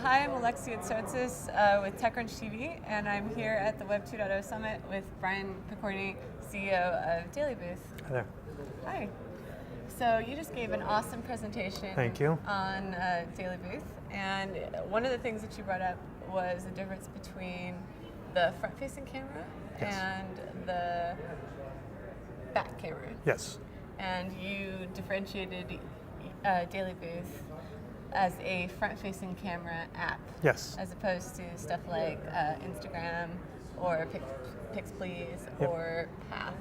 Hi, I'm Alexia at Tsotsis with TechCrunch TV, and I'm here at the Web 2.0 Summit with Brian Pokorny, CEO of Dailybooth. Hi there. Hi. So you just gave an awesome presentation. Thank you. On Dailybooth, and one of the things that you brought up was the difference between the front-facing camera Yes. and the back camera. Yes. And you differentiated Dailybooth as a front-facing camera app. Yes. As opposed to stuff like Instagram or Pixplease Yep. or Path.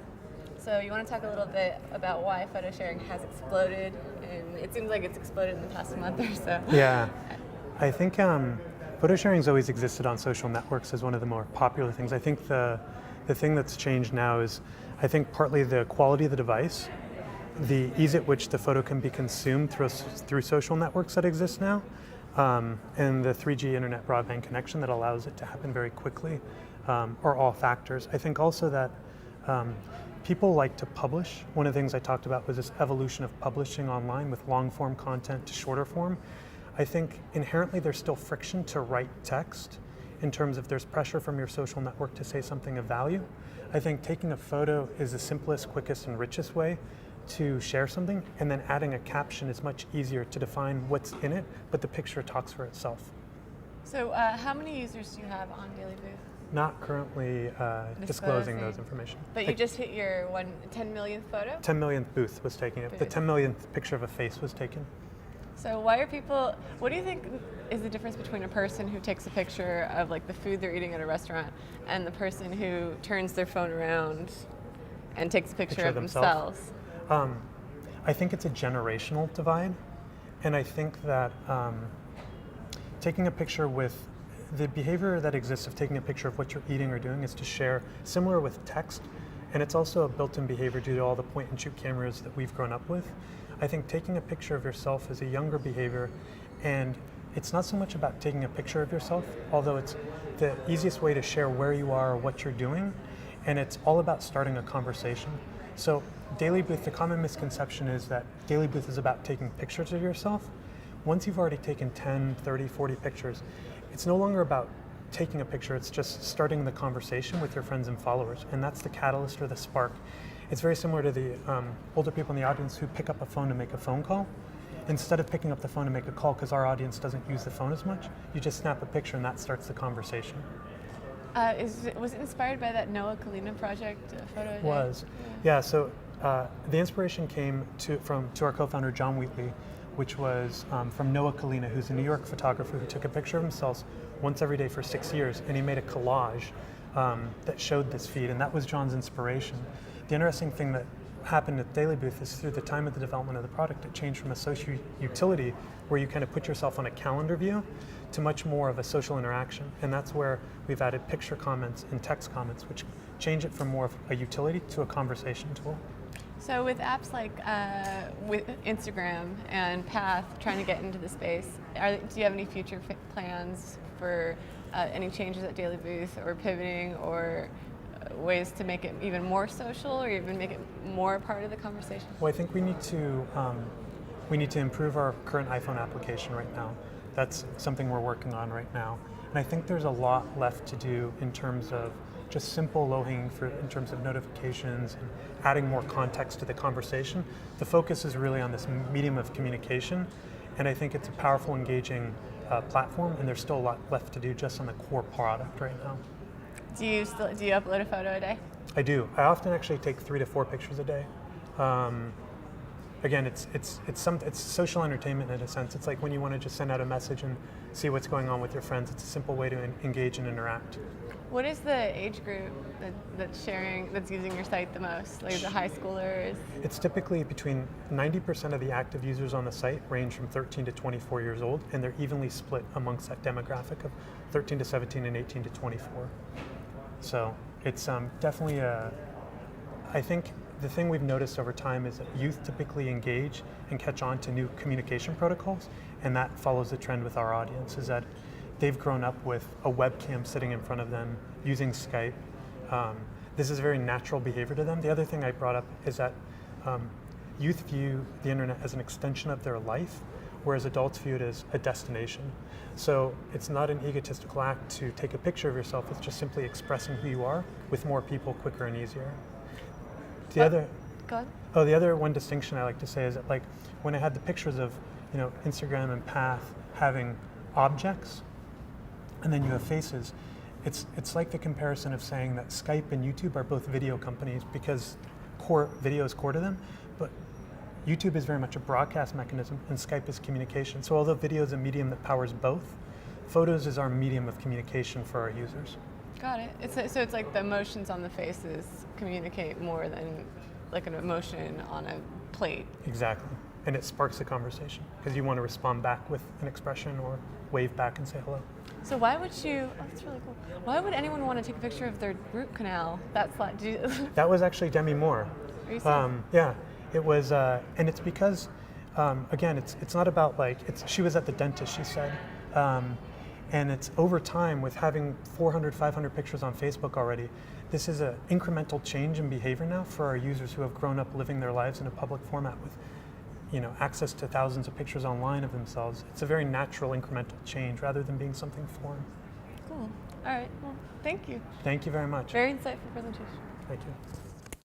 So you want to talk a little bit about why photo sharing has exploded, and it seems like it's exploded in the past month or so. Yeah. I think photo sharing's always existed on social networks as one of the more popular things. I think the thing that's changed now is, I think partly the quality of the device, the ease at which the photo can be consumed through social networks that exist now, and the 3G internet broadband connection that allows it to happen very quickly, are all factors. I think also that people like to publish. One of the things I talked about was this evolution of publishing online with long form content to shorter form. I think inherently there's still friction to write text in terms of there's pressure from your social network to say something of value. I think taking a photo is the simplest, quickest, and richest way to share something, and then adding a caption is much easier to define what's in it, but the picture talks for itself. So how many users do you have on Dailybooth? Not currently disclosing those information. But you just hit your 10 millionth photo? 10 millionth booth was taking it. The 10 millionth picture of a face was taken. So what do you think is the difference between a person who takes a picture of like the food they're eating at a restaurant and the person who turns their phone around and takes a picture of themselves? I think it's a generational divide, and I think that taking a picture with the behavior that exists of taking a picture of what you're eating or doing is to share, similar with text, and it's also a built-in behavior due to all the point-and-shoot cameras that we've grown up with. I think taking a picture of yourself is a younger behavior, and it's not so much about taking a picture of yourself, although it's the easiest way to share where you are or what you're doing, and it's all about starting a conversation. So Dailybooth, the common misconception is that Dailybooth is about taking pictures of yourself. Once you've already taken 10, 30, 40 pictures, it's no longer about taking a picture, it's just starting the conversation with your friends and followers, and that's the catalyst or the spark. It's very similar to the older people in the audience who pick up a phone to make a phone call. Instead of picking up the phone to make a call, because our audience doesn't use the phone as much, you just snap a picture and that starts the conversation. Was it inspired by that Noah Kalina project, Photo Day? Was. Yeah, so the inspiration came to our co-founder John Wheatley, which was from Noah Kalina, who's a New York photographer who took a picture of himself once every day for 6 years, and he made a collage that showed this feed, and that was John's inspiration. The interesting thing that happened at Dailybooth is through the time of the development of the product, it changed from a social utility where you kind of put yourself on a calendar view to much more of a social interaction, and that's where we've added picture comments and text comments, which change it from more of a utility to a conversation tool. So with apps like with Instagram and Path trying to get into the space, do you have any future plans for any changes at Dailybooth or pivoting or ways to make it even more social or even make it more part of the conversation? Well, I think we need to improve our current iPhone application right now. That's something we're working on right now. And I think there's a lot left to do in terms of just simple low-hanging fruit in terms of notifications and adding more context to the conversation. The focus is really on this medium of communication, and I think it's a powerful, engaging platform, and there's still a lot left to do just on the core product right now. Do you upload a photo a day? I do. I often actually take 3 to 4 pictures a day. Again, it's social entertainment in a sense. It's like when you want to just send out a message and see what's going on with your friends. It's a simple way to engage and interact. What is the age group that's using your site the most? Like the high schoolers? It's typically between 90% of the active users on the site range from 13 to 24 years old, and they're evenly split amongst that demographic of 13 to 17 and 18 to 24. So it's definitely I think the thing we've noticed over time is that youth typically engage and catch on to new communication protocols, and that follows the trend with our audience, is that they've grown up with a webcam sitting in front of them using Skype. This is a very natural behavior to them. The other thing I brought up is that youth view the internet as an extension of their life, whereas adults view it as a destination. So it's not an egotistical act to take a picture of yourself, it's just simply expressing who you are with more people quicker and easier. The other Go ahead. Oh, the other one distinction I like to say is that, like, when I had the pictures of, Instagram and Path having objects, and then you have faces, it's like the comparison of saying that Skype and YouTube are both video companies because video is core to them, but YouTube is very much a broadcast mechanism and Skype is communication. So although video is a medium that powers both, photos is our medium of communication for our users. Got it. So it's like the emotions on the faces communicate more than like an emotion on a plate. Exactly. And it sparks a conversation because you want to respond back with an expression or wave back and say hello. So why would you, that's really cool. Why would anyone want to take a picture of their root canal? That's like, That was actually Demi Moore. Are you serious? Yeah, it was, and it's because, again, it's not about she was at the dentist, she said. And it's over time with having 400, 500 pictures on Facebook already, this is an incremental change in behavior now for our users who have grown up living their lives in a public format with access to thousands of pictures online of themselves. It's a very natural incremental change rather than being something foreign. Cool. All right. Well, thank you. Thank you very much. Very insightful presentation. Thank you.